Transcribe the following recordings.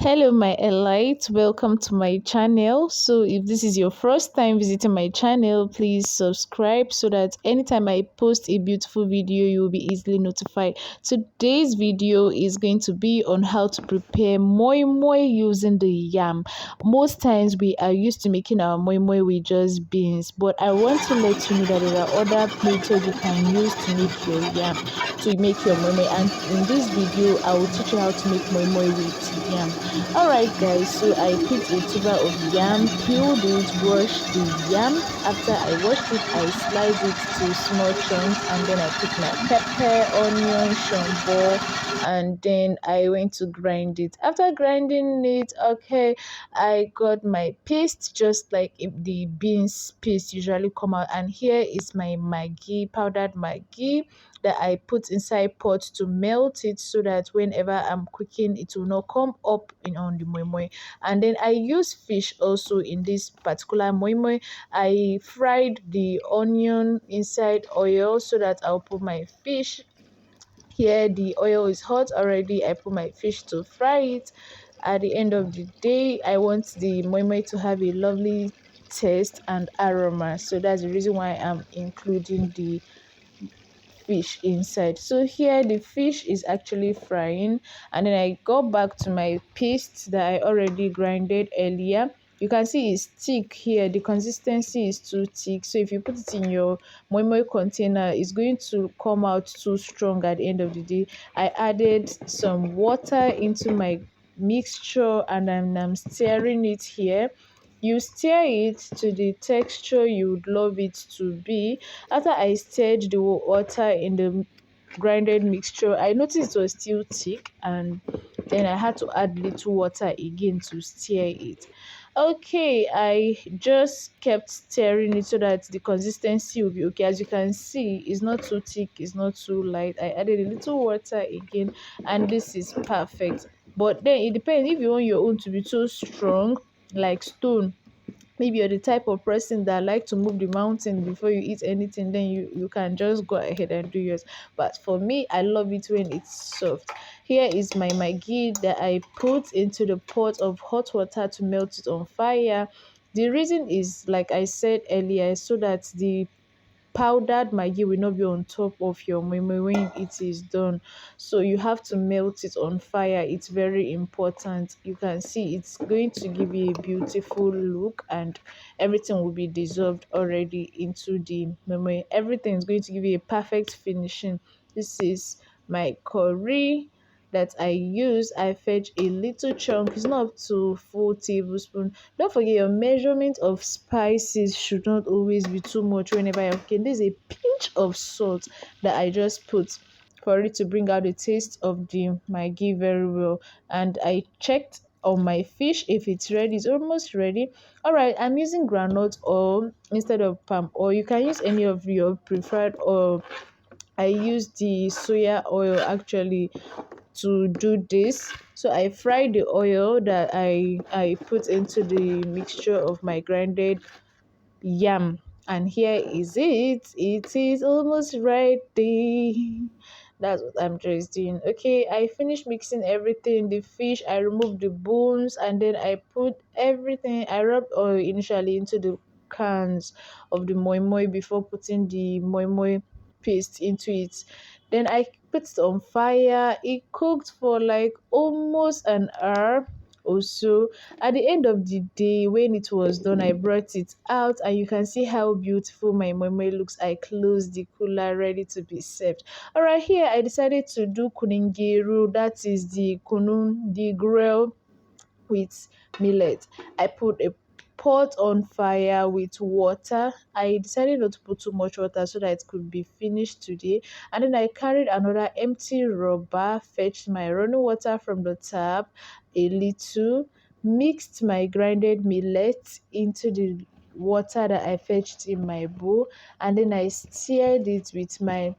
Hello, my elite. Welcome to my channel. So, if this is your first time visiting my channel, please subscribe so that anytime I post a beautiful video, you will be easily notified. Today's video is going to be on how to prepare moi moi using the yam. Most times, we are used to making our moi moi with just beans, but I want to let you know that there are other methods you can use to make your yam, to make your moi moi. And in this video, I will teach you how to make moi moi with yam. Alright guys, so I picked a tuber of yam, peeled it, washed the yam. After I washed it, I sliced it to small chunks, and then I put my pepper, onion, shombo, and then I went to grind it. After grinding it, okay, I got my paste just like if the beans paste usually come out, and here is my maggi, powdered maggi that I put inside pot to melt it so that whenever I'm cooking it will not come up on the moi moi. And then I use fish also in this particular moi moi. I fried the onion inside oil so that I'll put my fish. Here the oil is hot already. I put my fish to fry it. At the end of the day, I want the moi moi to have a lovely taste and aroma, so that's the reason why I'm including the fish inside. So here the fish is actually frying, and then I go back to my paste that I already grinded earlier. You can see it's thick here. The consistency is too thick, so if you put it in your moi moi container, it's going to come out too strong at the end of the day. I added some water into my mixture, and I'm stirring it here. You stir it to the texture you would love it to be. After I stirred the water in the grinded mixture, I noticed it was still thick, and then I had to add little water again to stir it. Okay, I just kept stirring it so that the consistency will be okay. As you can see, it's not too thick, it's not too light. I added a little water again, and this is perfect. But then it depends if you want your own to be too strong, like stone. Maybe you're the type of person that like to move the mountain before you eat anything, then you can just go ahead and do yours. But for me, I love it when it's soft. Here is my maggi that I put into the pot of hot water to melt it on fire. The reason is, like I said earlier, so that the powdered maggi will not be on top of your moi when it is done. So you have to melt it on fire. It's very important. You can see it's going to give you a beautiful look, and everything will be dissolved already into the moi. Everything is going to give you a perfect finishing. This is my curry that I use. I fetch a little chunk. It's not up to full tablespoon. Don't forget your measurement of spices should not always be too much whenever you're cooking. There's a pinch of salt that I just put for it to bring out the taste of the maggi very well. And I checked on my fish if it's ready. It's almost ready. All right, I'm using groundnut oil instead of palm oil. You can use any of your preferred oil. I use the soya oil actually to do this. So I fry the oil that I put into the mixture of my grinded yam, and here is it. It is almost ready. That's what I'm just doing. Okay, I finished mixing everything. The fish, I removed the bones, and then I put everything. I rubbed oil initially into the cans of the moi moi before putting the moi moi paste into it. Then I put it on fire. It cooked for like almost an hour or so. At the end of the day, when it was done, I brought it out, and you can see how beautiful my moi looks. I closed the cooler ready to be served. All right, here I decided to do kunun gero. That is the kunun, the grill with millet. I put a pot on fire with water. I decided not to put too much water so that it could be finished today. And then I carried another empty rubber, fetched my running water from the tap a little, mixed my grinded millet into the water that I fetched in my bowl, and then I stirred it with my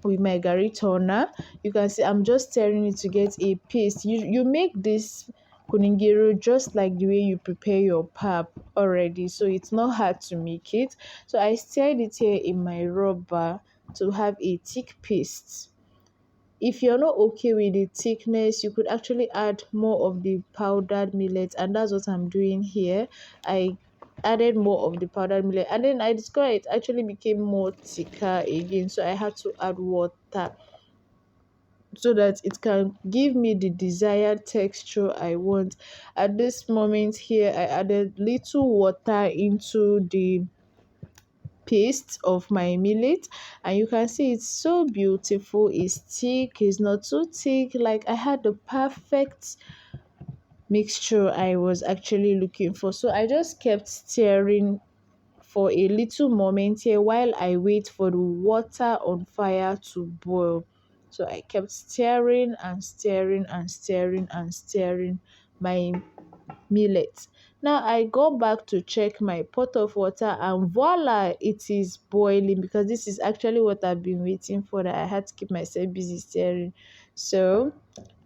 gari toner. You can see I'm just stirring it to get a paste. You make this kuningiro just like the way you prepare your pap already, so it's not hard to make it. So I stirred it here in my rubber to have a thick paste. if you're not okay with the thickness, you could actually add more of the powdered millet, and that's what I'm doing here. I added more of the powdered millet, and then I discovered it actually became more thicker again, so I had to add water so that it can give me the desired texture I want. At this moment here, I added little water into the paste of my millet, and you can see it's so beautiful. It's thick, it's not too thick. Like, I had the perfect mixture I was actually looking for. So I just kept stirring for a little moment here while I wait for the water on fire to boil. So I kept stirring and stirring and stirring and stirring my millet. Now I go back to check my pot of water, and voila, it is boiling, because this is actually what I've been waiting for, that I had to keep myself busy stirring. So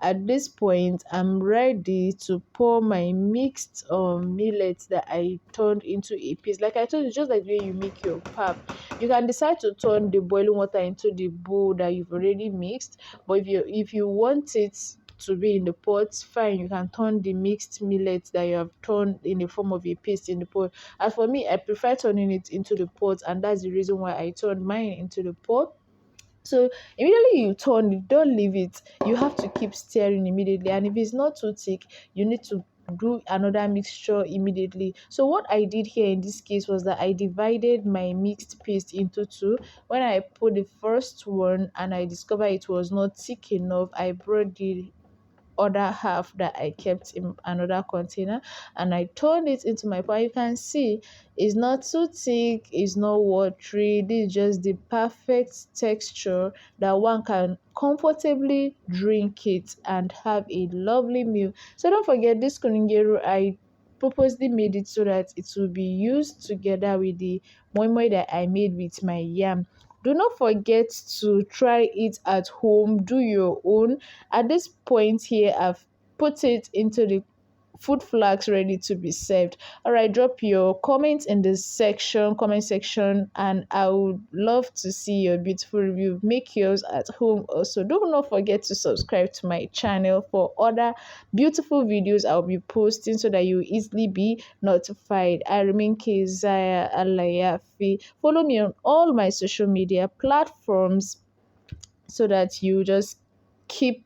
at this point, I'm ready to pour my mixed millet that I turned into a paste. Like I told you, just like the way you make your pap, you can decide to turn the boiling water into the bowl that you've already mixed. But if you want it to be in the pot, fine, you can turn the mixed millet that you have turned in the form of a paste in the pot. As for me, I prefer turning it into the pot, and that's the reason why I turned mine into the pot. So immediately you turn it, don't leave it. You have to keep stirring immediately. And if it's not too thick, you need to do another mixture immediately. So what I did here in this case was that I divided my mixed paste into two. When I put the first one and I discovered it was not thick enough, I brought the other half that I kept in another container, and I turned it into my pot. You can see it's not too thick, it's not watery. This is just the perfect texture that one can comfortably drink it and have a lovely meal. So don't forget, this kunun gero, I purposely made it so that it will be used together with the moi moi that I made with my yam. Do not forget to try it at home, do your own. At this point here, I've put it into the food flags ready to be served. All right, drop your comments in the comment section, and I would love to see your beautiful review. Make yours at home also. Do not forget to subscribe to my channel for other beautiful videos I'll be posting, so that you easily be notified. I remain Keziah Alayafi. Follow me on all my social media platforms so that you just keep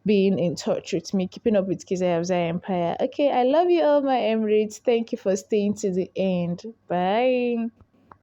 being in touch with me, keeping up with Kizaya Empire. Okay, I love you all, my Emirates. Thank you for staying to the end. Bye.